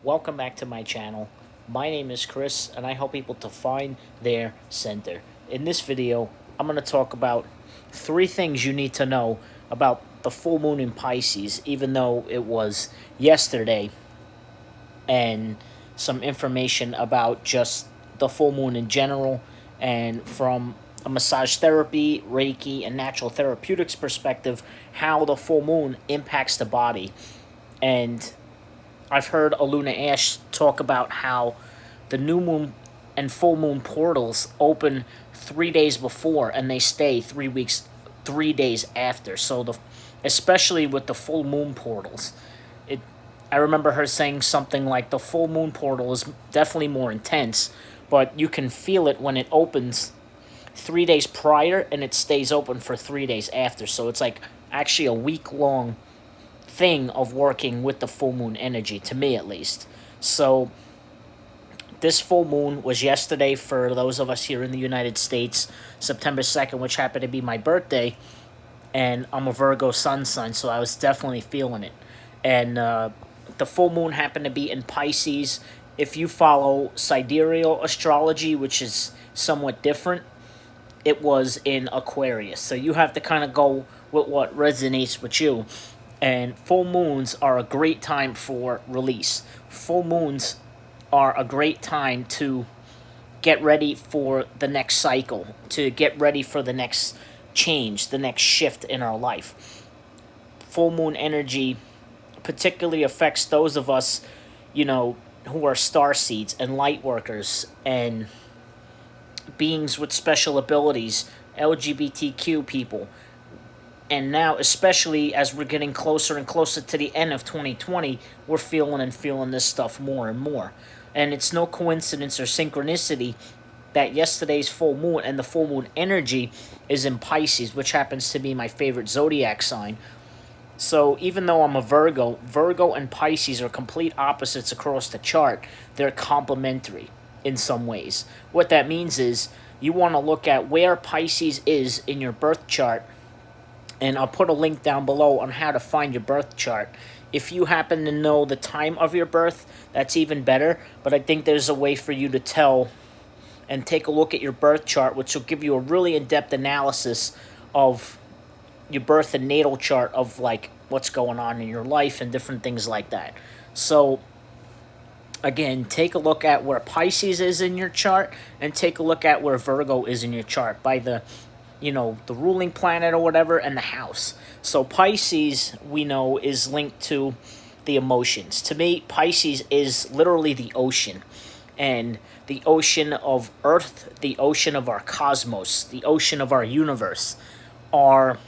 Welcome back to my channel. My name is Chris and I help people to find their center. In this video, I'm going to talk about 3 things you need to know about the full moon in Pisces, even though it was yesterday, and some information about just the full moon in general, and from a massage therapy, Reiki, and natural therapeutics perspective, how the full moon impacts the body. And I've heard Aluna Ash talk about how the new moon and full moon portals open 3 days before and they stay 3 weeks, 3 days after. So especially with the full moon portals, it. I remember her saying something like the full moon portal is definitely more intense, but you can feel it when it opens 3 days prior and it stays open for 3 days after. So it's like actually a week long thing of working with the full moon energy, to me at least. So this full moon was yesterday for those of us here in the United States, September 2nd, which happened to be my birthday, and I'm a Virgo sun sign, so I was definitely feeling it. And the full moon happened to be in Pisces. If you follow sidereal astrology, which is somewhat different, it was in Aquarius. So you have to kind of go with what resonates with you. And full moons are a great time for release. Full moons are a great time to get ready for the next cycle, to get ready for the next change, the next shift in our life. Full moon energy particularly affects those of us, who are star seeds and light workers and beings with special abilities, LGBTQ people. And now, especially as we're getting closer and closer to the end of 2020, we're feeling this stuff more and more. And it's no coincidence or synchronicity that yesterday's full moon and the full moon energy is in Pisces, which happens to be my favorite zodiac sign. So even though I'm a Virgo, Virgo and Pisces are complete opposites across the chart. They're complementary in some ways. What that means is you want to look at where Pisces is in your birth chart, and I'll put a link down below on how to find your birth chart. If you happen to know the time of your birth, that's even better, but I think there's a way for you to tell and take a look at your birth chart, which will give you a really in-depth analysis of your birth and natal chart of like what's going on in your life and different things like that. So again, take a look at where Pisces is in your chart and take a look at where Virgo is in your chart by the ruling planet or whatever, and the house. So Pisces, we know, is linked to the emotions. To me, Pisces is literally the ocean. And the ocean of Earth, the ocean of our cosmos, the ocean of our universe. Our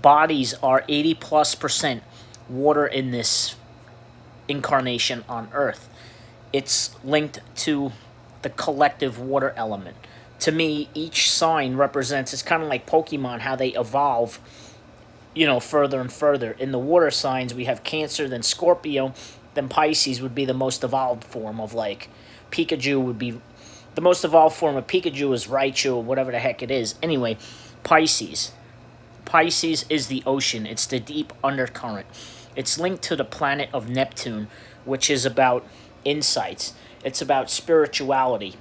bodies are 80+% water in this incarnation on Earth. It's linked to the collective water element. To me, each sign represents, it's kind of like Pokemon, how they evolve, further and further. In the water signs, we have Cancer, then Scorpio, then Pisces would be the most evolved form of, like, Pikachu would be, the most evolved form of Pikachu is Raichu, or whatever the heck it is. Anyway, Pisces. Pisces is the ocean. It's the deep undercurrent. It's linked to the planet of Neptune, which is about insights. It's about spirituality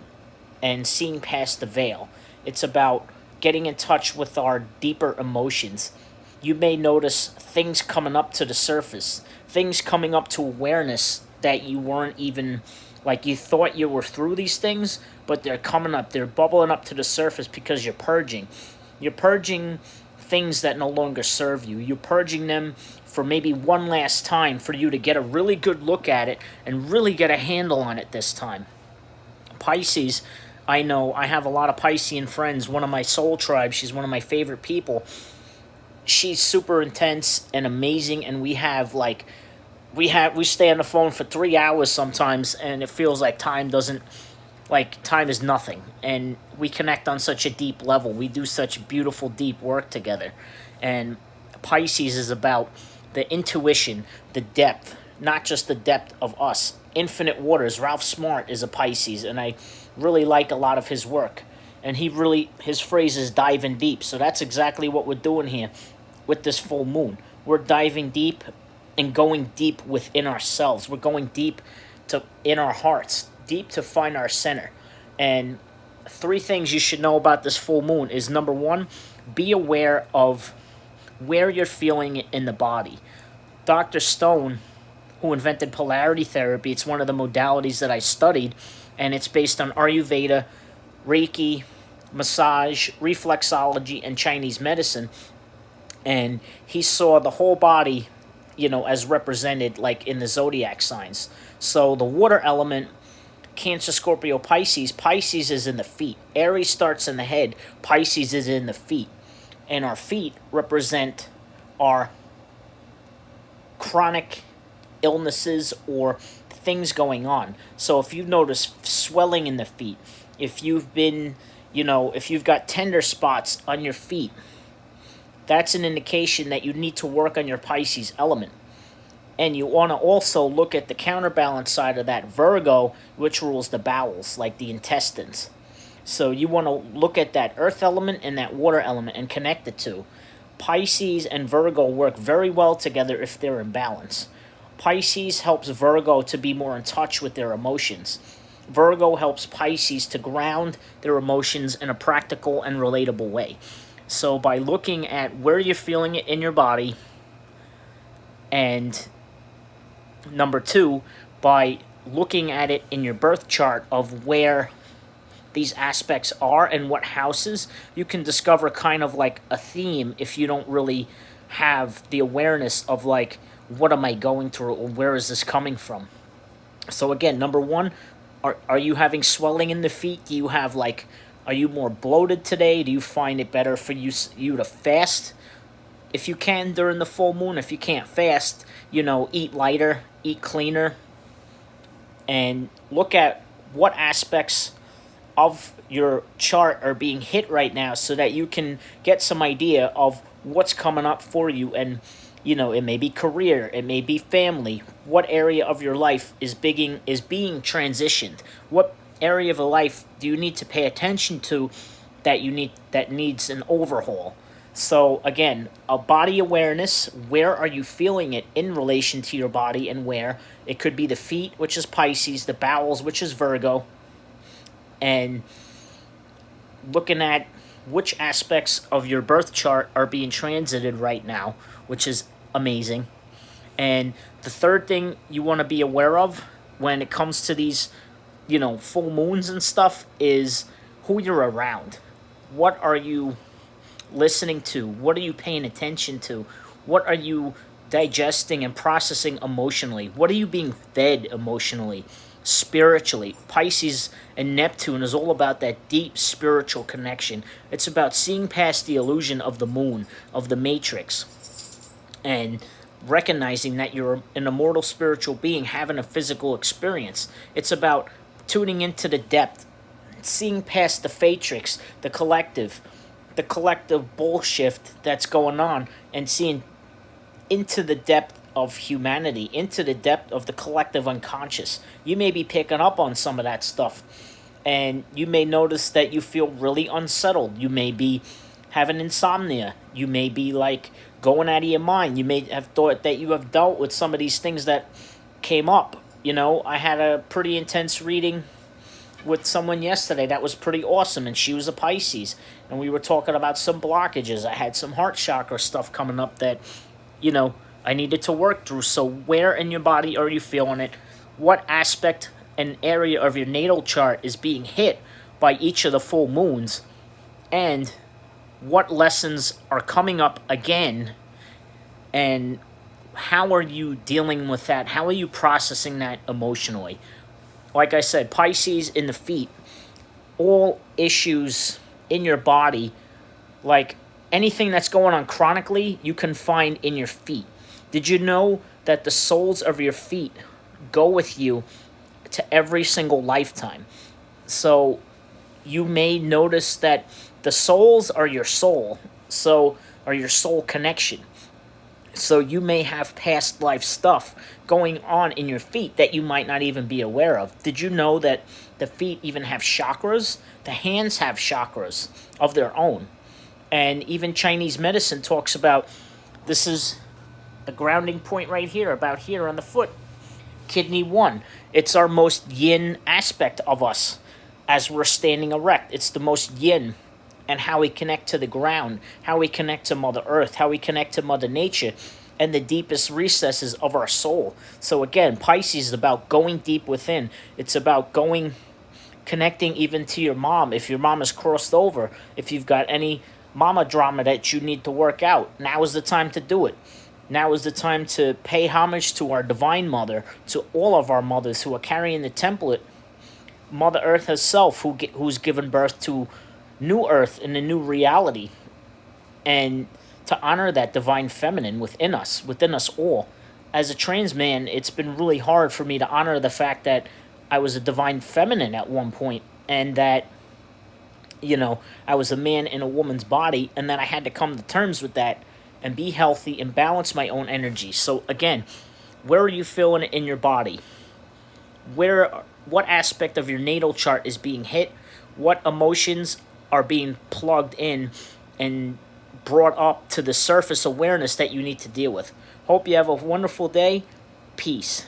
and seeing past the veil. It's about getting in touch with our deeper emotions. You may notice things coming up to the surface, things coming up to awareness that you weren't even, like, you thought you were through these things, but they're coming up, they're bubbling up to the surface because you're purging. You're purging things that no longer serve you. You're purging them for maybe one last time for you to get a really good look at it and really get a handle on it this time. Pisces, I know I have a lot of Piscean friends. One of my soul tribe, she's one of my favorite people. She's super intense and amazing, and we stay on the phone for 3 hours sometimes, and it feels like time is nothing. And we connect on such a deep level. We do such beautiful, deep work together. And Pisces is about the intuition, the depth, not just the depth of us. Infinite Waters, Ralph Smart is a Pisces, and I really like a lot of his work. And his phrase is diving deep. So that's exactly what we're doing here with this full moon. We're diving deep and going deep within ourselves. We're going deep to in our hearts, deep to find our center. And three things you should know about this full moon is, number one, be aware of where you're feeling it in the body. Dr. Stone, who invented polarity therapy, it's one of the modalities that I studied, and it's based on Ayurveda, Reiki, massage, reflexology, and Chinese medicine. And he saw the whole body, as represented like in the zodiac signs. So the water element, Cancer, Scorpio, Pisces. Pisces is in the feet. Aries starts in the head. Pisces is in the feet. And our feet represent our chronic illnesses or things going on. So if you notice swelling in the feet, if you've been, if you've got tender spots on your feet, that's an indication that you need to work on your Pisces element. And you want to also look at the counterbalance side of that, Virgo, which rules the bowels, like the intestines. So you want to look at that earth element and that water element and connect the two. Pisces and Virgo work very well together if they're in balance. Pisces helps Virgo to be more in touch with their emotions. Virgo helps Pisces to ground their emotions in a practical and relatable way. So by looking at where you're feeling it in your body, and number two, by looking at it in your birth chart of where these aspects are and what houses, you can discover kind of like a theme if you don't really have the awareness of like, what am I going through or where is this coming from? So again, number one, are you having swelling in the feet? Do you have like, are you more bloated today? Do you find it better for you to fast if you can during the full moon? If you can't fast, eat lighter, eat cleaner, and look at what aspects of your chart are being hit right now so that you can get some idea of what's coming up for you. And it may be career, it may be family. What area of your life is being transitioned? What area of life do you need to pay attention to that needs an overhaul? So again, a body awareness, where are you feeling it in relation to your body and where? It could be the feet, which is Pisces, the bowels, which is Virgo, and looking at which aspects of your birth chart are being transited right now, which is amazing. And the third thing you want to be aware of when it comes to these, full moons and stuff is who you're around. What are you listening to? What are you paying attention to? What are you digesting and processing emotionally? What are you being fed emotionally, spiritually? Pisces and Neptune is all about that deep spiritual connection. It's about seeing past the illusion of the moon, of the matrix, and recognizing that you're an immortal spiritual being having a physical experience. It's about tuning into the depth, seeing past the matrix, the collective bullshit that's going on, and seeing into the depth of humanity, into the depth of the collective unconscious. You may be picking up on some of that stuff, and you may notice that you feel really unsettled. You may be having insomnia. You may be like going out of your mind. You may have thought that you have dealt with some of these things that came up. I had a pretty intense reading with someone yesterday that was pretty awesome, and she was a Pisces, and we were talking about some blockages. I had some heart chakra stuff coming up that, I needed to work through. So where in your body are you feeling it? What aspect and area of your natal chart is being hit by each of the full moons? And what lessons are coming up again? And how are you dealing with that? How are you processing that emotionally? Like I said, Pisces in the feet, all issues in your body, like anything that's going on chronically, you can find in your feet. Did you know that the soles of your feet go with you to every single lifetime? So you may notice that the soles are your soul, are your soul connection. So you may have past life stuff going on in your feet that you might not even be aware of. Did you know that the feet even have chakras? The hands have chakras of their own. And even Chinese medicine talks about this is the grounding point right here, about here on the foot. Kidney 1, it's our most yin aspect of us as we're standing erect. It's the most yin, and how we connect to the ground, how we connect to Mother Earth, how we connect to Mother Nature, and the deepest recesses of our soul. So again, Pisces is about going deep within. It's about connecting even to your mom. If your mom is crossed over, if you've got any mama drama that you need to work out, now is the time to do it. Now is the time to pay homage to our Divine Mother, to all of our mothers who are carrying the template, Mother Earth herself, who's given birth to New Earth in a new reality, and to honor that Divine Feminine within us all. As a trans man, it's been really hard for me to honor the fact that I was a Divine Feminine at one point, and that, I was a man in a woman's body, and then I had to come to terms with that and be healthy and balance my own energy. So again, where are you feeling it in your body? What aspect of your natal chart is being hit? What emotions are being plugged in and brought up to the surface awareness that you need to deal with? Hope you have a wonderful day. Peace.